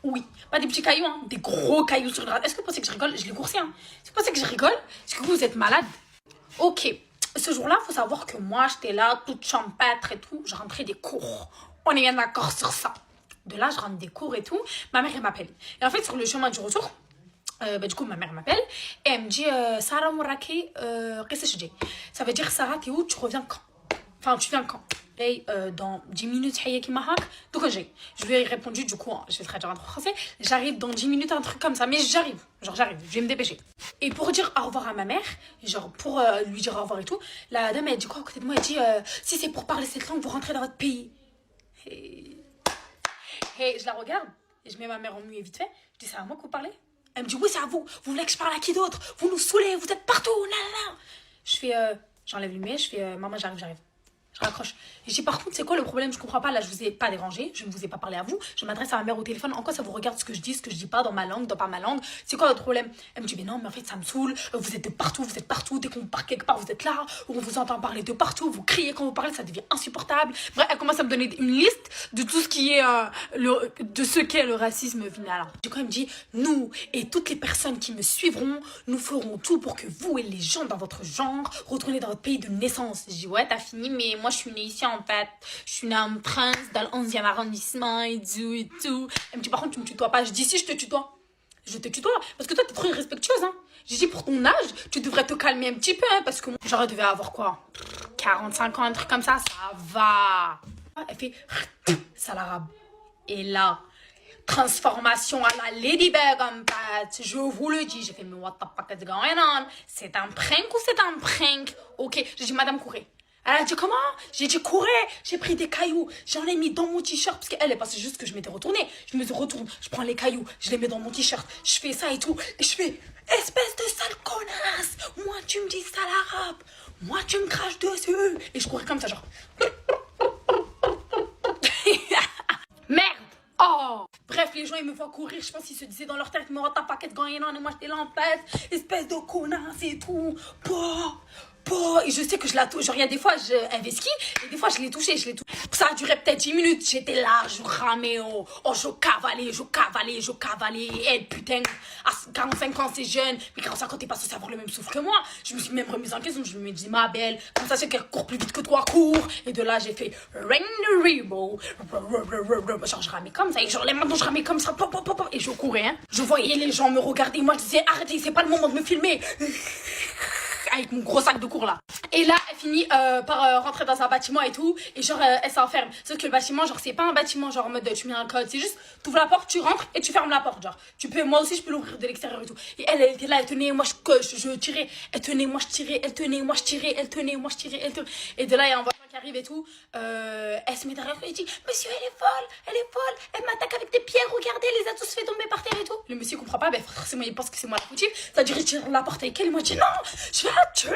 Oui, pas des petits cailloux, hein, des gros cailloux sur le drap. Est-ce que vous pensez que je rigole? Je l'ai coursé, hein. Est-ce que vous pensez que je rigole? Est-ce que vous êtes malade? Ok, ce jour-là, il faut savoir que moi, j'étais là, toute champêtre et tout. Je rentrais des cours. On est bien d'accord sur ça. De là, je rentre des cours et tout. Ma mère, elle m'appelle. Et en fait, sur le chemin du retour, du coup, ma mère m'appelle et elle me dit Sarah Mouraki, qu'est-ce que je dis? Ça veut dire Sarah, t'es où? Tu reviens quand? Enfin, tu viens quand? Et dans 10 minutes, donc je lui ai répondu, du coup, je vais traduire en français. J'arrive dans 10 minutes, un truc comme ça, mais j'arrive. Genre, j'arrive, je vais me dépêcher. Et pour dire au revoir à ma mère, genre, pour lui dire au revoir et tout, la dame, elle dit quoi à côté de moi? Elle dit si c'est pour parler cette langue, vous rentrez dans votre pays. Et je la regarde, et je mets ma mère en muet vite fait. Je dis c'est à moi que vous parlez? Elle me dit oui, c'est à vous. Vous voulez que je parle à qui d'autre? Vous nous saoulez, vous êtes partout. Là. Je fais, j'enlève le muet, je fais, maman, j'arrive. Je raccroche. Et je dis par contre, c'est quoi le problème? Je comprends pas. Là, je vous ai pas dérangé. Je ne vous ai pas parlé à vous. Je m'adresse à ma mère au téléphone. En quoi ça vous regarde ce que je dis pas dans ma langue, dans pas ma langue? C'est quoi votre problème? Elle me dit, mais non, mais en fait, ça me saoule. Vous êtes de partout, vous êtes partout. Dès qu'on part quelque part, vous êtes là. On vous entend parler de partout. Vous criez quand vous parlez, ça devient insupportable. Bref, elle commence à me donner une liste de tout ce qui est de ce qu'est le racisme final. Du coup, elle me dit, nous et toutes les personnes qui me suivront, nous ferons tout pour que vous et les gens dans votre genre retournez dans votre pays de naissance. Je dis, ouais, t'as fini, mais moi, je suis née ici en fait. Je suis née en Prince, dans le 11e arrondissement et tout et tout. Elle me dit, par contre, tu me tutoies pas. Je dis, si, je te tutoie. Je te tutoie. Parce que toi, t'es trop irrespectueuse, hein. J'ai dit, pour ton âge, tu devrais te calmer un petit peu, hein. Parce que moi, j'aurais devait avoir quoi? 45 ans, un truc comme ça va. Elle fait, ça l'arabe. Et là, transformation à la Ladybug en fait. Je vous le dis. J'ai fait, mais what the fuck is going on? C'est un prank ou c'est un prank? Ok, j'ai dit, madame, courez. Elle a dit comment? J'ai dit courez, j'ai pris des cailloux, j'en ai mis dans mon t-shirt parce qu'elle pensait juste que je m'étais retournée. Je me retourne, je prends les cailloux, je les mets dans mon t-shirt, je fais ça et tout, et je fais espèce de sale connasse, moi tu me dis sale arabe, moi tu me craches dessus, et je courais comme ça genre. Merde! Oh! Bref, les gens ils me voient courir, je pense qu'ils se disaient dans leur tête, mais oh t'as pas qu'être gagné, non, et moi j'étais là en fait, espèce de connasse et tout. Et je sais que je la touche. Genre, il y a des fois, elle ski, et des fois, je l'ai touchée. Ça a duré peut-être 10 minutes. J'étais là, je ramais, je cavalais. Et elle, putain, à 45 ans, c'est jeune. Mais 45 ans, t'es pas censé avoir le même souffle que moi. Je me suis même remise en question. Je me dis, ma belle, comme ça, c'est qu'elle court plus vite que toi, cours. Et de là, j'ai fait Rain the Rainbow. Genre, je ramais comme ça. Et genre, les mains, je ramais comme ça. Et je courais, hein. Je voyais les gens me regarder. Moi, je disais, arrêtez, c'est pas le moment de me filmer. Avec mon gros sac de cours là. Et là, elle finit par rentrer dans un bâtiment et tout. Et genre, elle s'enferme. Sauf que le bâtiment, genre, c'est pas un bâtiment genre en mode tu mets un code. C'est juste, tu ouvres la porte, tu rentres et tu fermes la porte. Genre, tu peux, moi aussi, je peux l'ouvrir de l'extérieur et tout. Et elle était là, elle tenait, moi je tirais. Elle tenait, moi je tirais. Elle tenait, moi je tirais. Elle tenait, moi je tirais. Elle tenait. Et de là, il y a un voisin qui arrive et tout. Elle se met derrière et dit, monsieur, elle est folle. Elle m'attaque avec des pierres. Regardez, elle les a tous fait tomber par terre et tout. Le monsieur comprend pas. Ben, forcément, il pense que c'est moi la fautive. Ça a dû retirer la porte avec elle. Et moi, je dis, non, je vais la tuer.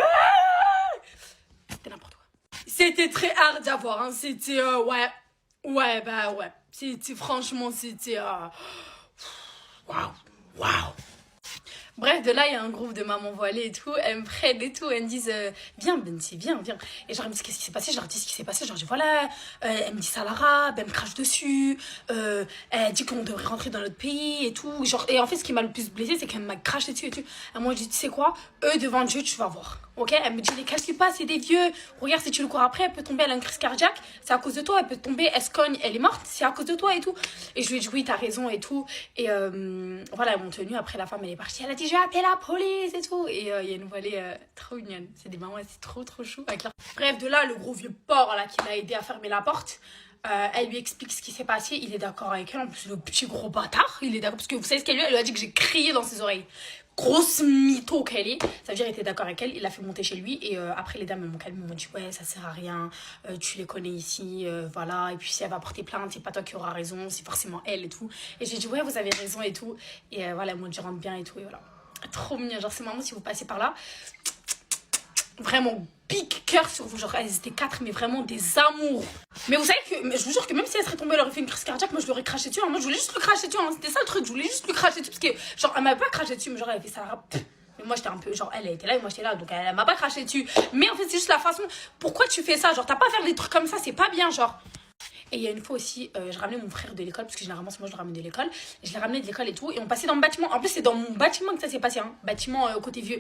C'était n'importe quoi. C'était très hard à voir, hein. C'était, ouais. C'était, franchement, c'était, waouh. Bref, de là, il y a un groupe de mamans voilées et tout. Elles me prennent et tout. Elles me disent, viens, Bensi, viens. Et genre, elles me disent, qu'est-ce qui s'est passé? Je leur dis ce qui s'est passé. Genre, je dis, voilà. Elle me dit ça à l'arabe. Elle me crache dessus. Elle dit qu'on devrait rentrer dans notre pays et tout. Genre, et en fait, ce qui m'a le plus blessée, c'est qu'elle m'a craché dessus et tout. Et moi, je dis, tu sais quoi? Eux, devant Dieu, tu vas voir. Ok? Elle me dit, les cache-les pas, c'est des vieux. Regarde, si tu le cours après, elle peut tomber, elle a une crise cardiaque. C'est à cause de toi. Elle peut tomber, elle se cogne, elle est morte. C'est à cause de toi et tout. Et je lui ai dit, oui, t'as raison et tout. Et voilà, elles m'ont tenue. Après, la femme, elle est partie. Elle a dit, je vais appeler la police et tout. Et il y a une voilée trop mignonne. C'est des mamans, c'est trop chou. Bref, de là, le gros vieux porc là qui l'a aidé à fermer la porte. Elle lui explique ce qui s'est passé. Il est d'accord avec elle. En plus, le petit gros bâtard, il est d'accord. Parce que vous savez ce qu'elle lui a? Elle lui a dit que j'ai crié dans ses oreilles. Grosse mytho qu'elle est. Ça veut dire qu'il était d'accord avec elle. Il l'a fait monter chez lui. Et après, les dames m'ont calmé. M'ont dit, ouais, ça sert à rien. Tu les connais ici. Voilà. Et puis, si elle va porter plainte, c'est pas toi qui auras raison. C'est forcément elle et tout. Et j'ai dit, ouais, vous avez raison et tout. Et voilà, elles m'ont dit, rentre bien et tout. Et voilà. Trop mignon. Genre, c'est maman, si vous passez par là. Vraiment big cœur sur vous. Genre, elles étaient 4, mais vraiment des amours. Mais vous savez que, je vous jure que même si elle serait tombée, elle aurait fait une crise cardiaque, moi je l'aurais craché dessus. Hein. Moi je voulais juste le cracher dessus. Hein. C'était ça le truc, je voulais juste le cracher dessus. Parce que, genre, elle m'avait pas craché dessus, mais genre, elle avait fait ça. Mais moi j'étais un peu, genre, elle était là et moi j'étais là. Donc elle m'a pas craché dessus. Mais en fait, c'est juste la façon. Pourquoi tu fais ça? Genre, t'as pas à faire des trucs comme ça, c'est pas bien, genre. Et il y a une fois aussi, je ramenais mon frère de l'école, parce que généralement, c'est moi je le ramène de l'école. Je l'ai ramené de l'école et tout. Et on passait dans le bâtiment. En plus, c'est dans mon bâtiment que ça s'est passé, hein. Bâtiment côté vieux.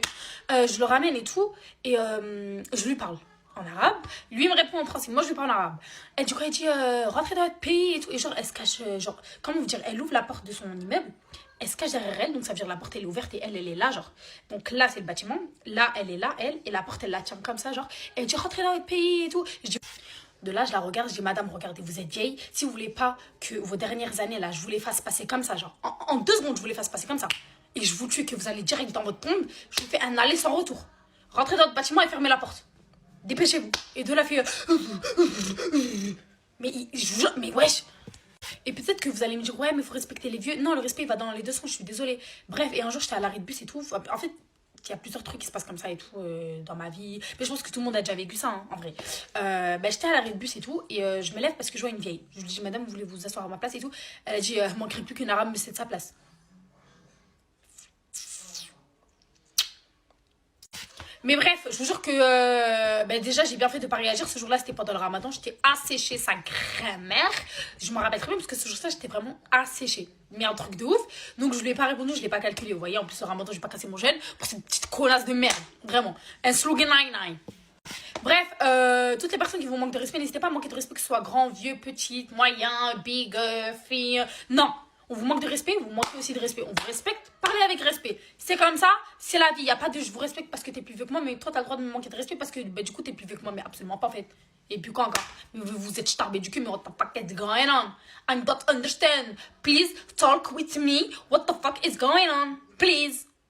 Je le ramène et tout. Et je lui parle en arabe. Lui, il me répond en français. Moi, je lui parle en arabe. Et du coup, elle dit rentrez dans votre pays et tout. Et genre, elle se cache. Genre, comment vous dire, elle ouvre la porte de son immeuble. Elle se cache derrière elle. Donc, ça veut dire la porte, elle est ouverte et elle est là, genre. Donc là, c'est le bâtiment. Là, elle est là, elle. Et la porte, elle la tient comme ça, genre. Et elle dit rentrez dans votre pays et tout. Je dis. De là, je la regarde, je dis, madame, regardez, vous êtes vieille. Si vous voulez pas que vos dernières années, là, je vous les fasse passer comme ça, genre, en 2 secondes, je vous les fasse passer comme ça, et je vous tue, que vous allez direct dans votre tombe, je vous fais un aller sans retour. Rentrez dans votre bâtiment et fermez la porte. Dépêchez-vous. Et de la fille, mais wesh. Et peut-être que vous allez me dire, ouais, mais faut respecter les vieux. Non, le respect, il va dans les deux sens, je suis désolée. Bref, et un jour, j'étais à l'arrêt de bus et tout. En fait, il y a plusieurs trucs qui se passent comme ça et tout dans ma vie. Mais je pense que tout le monde a déjà vécu ça, hein, en vrai. J'étais à l'arrêt de bus et tout. Et je me lève parce que je vois une vieille. Je lui dis, madame, vous voulez vous asseoir à ma place et tout. Elle a dit, il manquerait plus qu'un arabe me cède sa place. Mais bref, je vous jure que déjà j'ai bien fait de pas réagir. Ce jour-là, c'était pendant le ramadan. J'étais asséchée sa grand-mère. Je m'en rappelle très bien parce que ce jour-là, j'étais vraiment asséchée. Mais un truc de ouf. Donc je lui ai pas répondu, je l'ai pas calculé. Vous voyez, en plus, le ramadan, je vais pas casser mon jeûne pour cette petite connasse de merde. Vraiment. Un slogan 99. Bref, toutes les personnes qui vous manquent de respect, n'hésitez pas à manquer de respect, que ce soit grand, vieux, petite, moyen, big, fille. Non, on vous manque de respect, vous manquez aussi de respect. On vous respecte, parlez avec respect. C'est comme ça, c'est la vie. Il n'y a pas de je vous respecte parce que t'es plus vieux que moi, mais toi t'as le droit de me manquer de respect parce que du coup t'es plus vieux que moi, mais absolument pas en fait. Et puis quoi encore? Vous êtes starbé du cul, mais what the fuck is going on? I don't understand. Please talk with me. What the fuck is going on? Please.